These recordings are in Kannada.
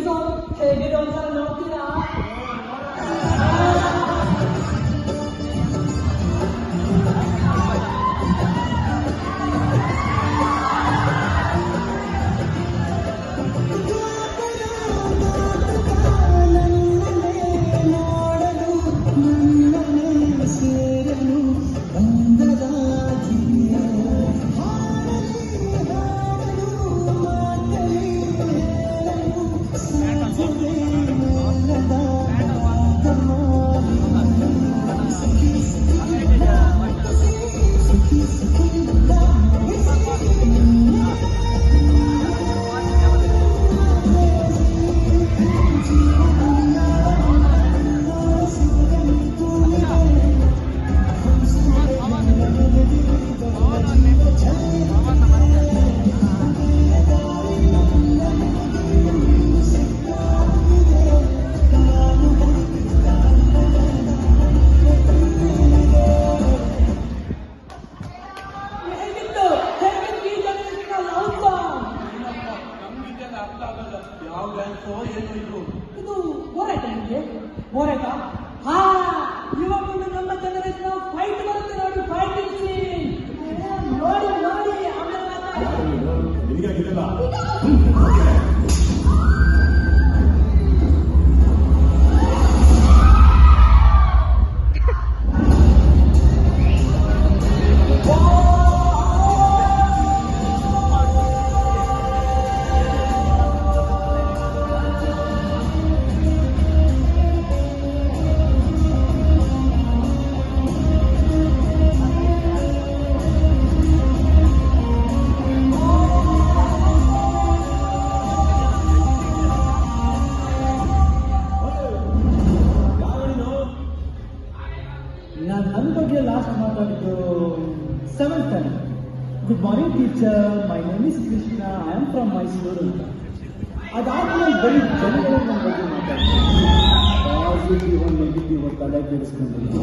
ಎಪಿಸೋಡ್ ಹೇಗಿದೆ ಒಂದ್ಸಲ ನೋಡ್ತೀರಾ? ಇದು ಬೋರಾಯ್ತಾ ನಿಮಗೆ? ಬೋರಾಯ್ತಾ? ಹಾ, ಇವಾಗ ನಮ್ಮ ಜನರೇಷನ್ ಫೈಟ್ ಬರುತ್ತೆ ನೋಡಿ, ಫೈಟಿಂಗ್ ಸೀನ್ ನೋಡಿ ನೋಡಿ ಆಮೇಲೆ ನನ್ನ ಬಗ್ಗೆ ಲಾಸ್ಟ್ ಮಾತಾಡಿದ್ದು 7th time. Good morning teacher, my name is Krishna, I am from Mysuru ಅಂತ. ಅದಾದ್ಮೇಲೆ ಬರೀ ಜನಗಳು ನನ್ನ ಬಗ್ಗೆ ಮಾತಾಡ್ತಾರೆ. ಒಂದು ನೆಗೆಟಿವ್ ತಲೆ ಕೆಡಿಸ್ಕೊಂಡು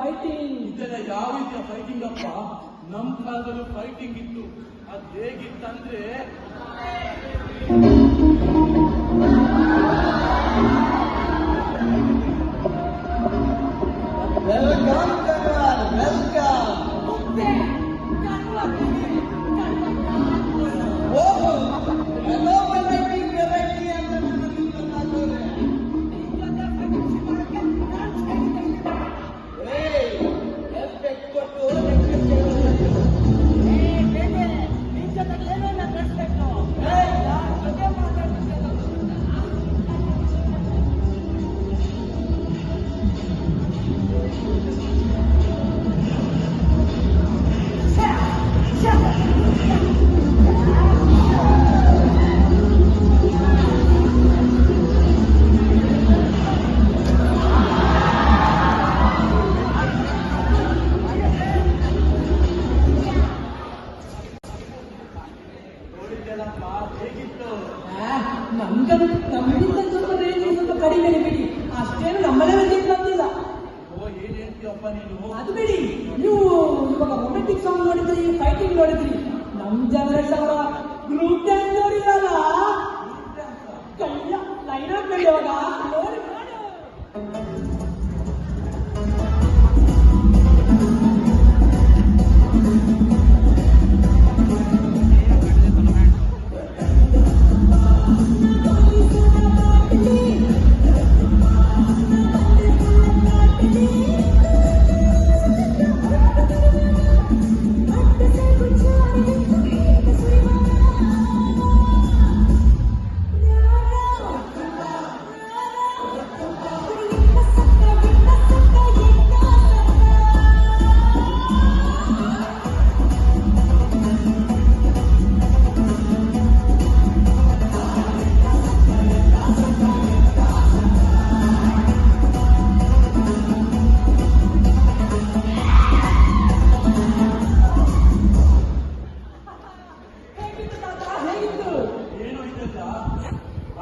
ಫೈಟಿಂಗ್ ಯಾವ ರೀತಿಯ ಫೈಟಿಂಗ್ ಅಪ್ಪ? ನಮ್ಮ ಕಾಲದಲ್ಲೂ ಫೈಟಿಂಗ್ ಇತ್ತು. ಅದು ಹೇಗಿತ್ತಂದ್ರೆ ವೆಲ್ಕಮ್ ವೆಲ್ಕಮ್. ನಮ್ಗಿಂತ ಸ್ವಲ್ಪ ರೇಂಜ್ ಸ್ವಲ್ಪ ಕಡಿಮೆ ಬಿಡಿ, ಅಷ್ಟೇನು ನಮ್ಮಲ್ಲೇ ಬಂದಿಲ್ಲ. ಅದು ಬಿಡಿ, ನೀವು ಇವಾಗ ರೊಮ್ಯಾಂಟಿಕ್ ಸಾಂಗ್ ನೋಡಿದ್ರಿ, ಫೈಟಿಂಗ್ ನೋಡಿದ್ರಿ. ನಮ್ ಜನರೇಷನ್ ಅವರ ಗ್ರೂಪ್ ಡ್ಯಾನ್ಸ್ ನೋಡಿರಲ್ಲ, ಲೈನ್ ಹಾಕ್ಬೇಡಿ ಅವಾಗ ನೋಡಿ.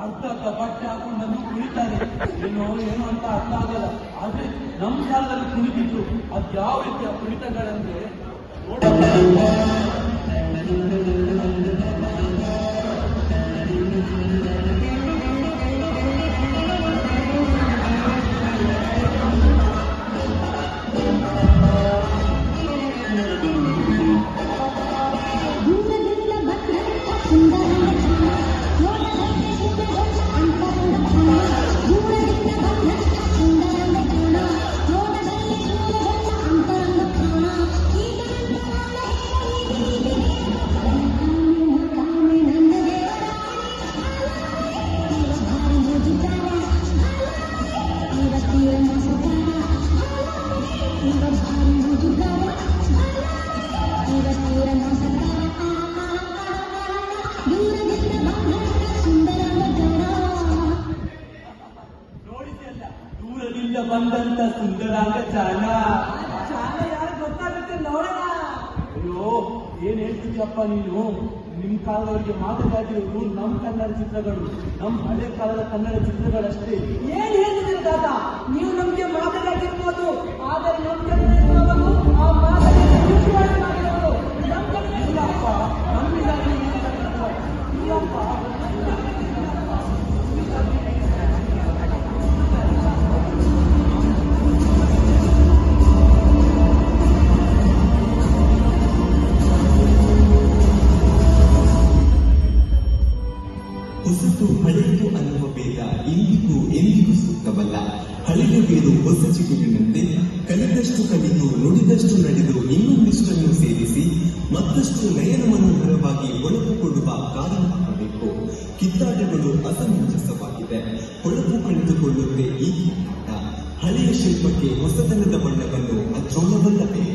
ಅರ್ಧ ಬಟ್ಟೆ ಹಾಕೊಂಡು ಬಂದು ಕುಣಿತಾರೆ. ಏನೋ ಏನೋ ಅಂತ ಅರ್ಥ ಆಗಲ್ಲ. ಆದ್ರೆ ನಮ್ಮ ಕಾಲದಲ್ಲಿ ಕುಣಿತಿದ್ರು. ಅದ್ ಯಾವ ರೀತಿಯ ಕುಣಿತಗಳಂದ್ರೆ ದೂರದಿಂದ ಬಂದಂತ ಸುಂದರಾಂಗ ಚಾಣ ಯಾರು ಗೊತ್ತಾಗುತ್ತೆ ನೋಡೋಣ. ಅಯ್ಯೋ ಏನ್ ಹೇಳ್ತಿದ್ಯಪ್ಪ ನೀನು? ನಿಮ್ ಕಾಲದವರಿಗೆ ಮಾತನಾಡಿರೋದು ನಮ್ ಕನ್ನಡ ಚಿತ್ರಗಳು, ನಮ್ ಹಳೆ ಕಾಲದ ಕನ್ನಡ ಚಿತ್ರಗಳಷ್ಟೇ. ಏನ್ ಹೇಳ್ತಿದ್ದೀರಿ ತಾತ? ನೀವು ನಮ್ಗೆ ಮಾತನಾಡಿರ್ಬೋದು, ಆದರೆ ನಮ್ ಕನ್ನಡ ಆ ಮಾತನ್ನು ತಿದ್ದುಪಡಿ ಮಾಡಿರೋದು ನಮ್ ಕನ್ನಡ ಇಲ್ಲಪ್ಪ, ನಮ್ಮಿಗಾಗಿ ಇಲ್ಲಪ್ಪ. ಹೊಸತು ಹಳೆಯದು ಅನ್ನುವ ಭೇದ ಇಂದಿಗೂ ಎಂದಿಗೂ ಸೂಕ್ತವಲ್ಲ. ಹಳೆಯ ಬೇರು ಹೊಸ ಚಿಗುರಿನಂತೆ ಕಲಿತಷ್ಟು ಕಲಿತು ನುಡಿದಷ್ಟು ನಡೆದು ಇನ್ನೊಂದಿಷ್ಟನ್ನು ಸೇರಿಸಿ ಮತ್ತಷ್ಟು ನಯನ ಮನೋಹರವಾಗಿ ಹೊಳಪು ಕೊಡುವ ಕಾರಣ ಹಾಕಬೇಕು. ಕಿತ್ತಾಟಗಳು ಅಸಮಂಜಸವಾಗಿದೆ. ಹೊಳಪು ಕಳೆದುಕೊಳ್ಳುತ್ತೆ ಈ ಕಿತ್ತಾಟ. ಹಳೆಯ ಶಿಲ್ಪಕ್ಕೆ ಹೊಸತನದ ಬಣ್ಣವನ್ನು ಹಚ್ಚೋಣವಲ್ಲವೇ?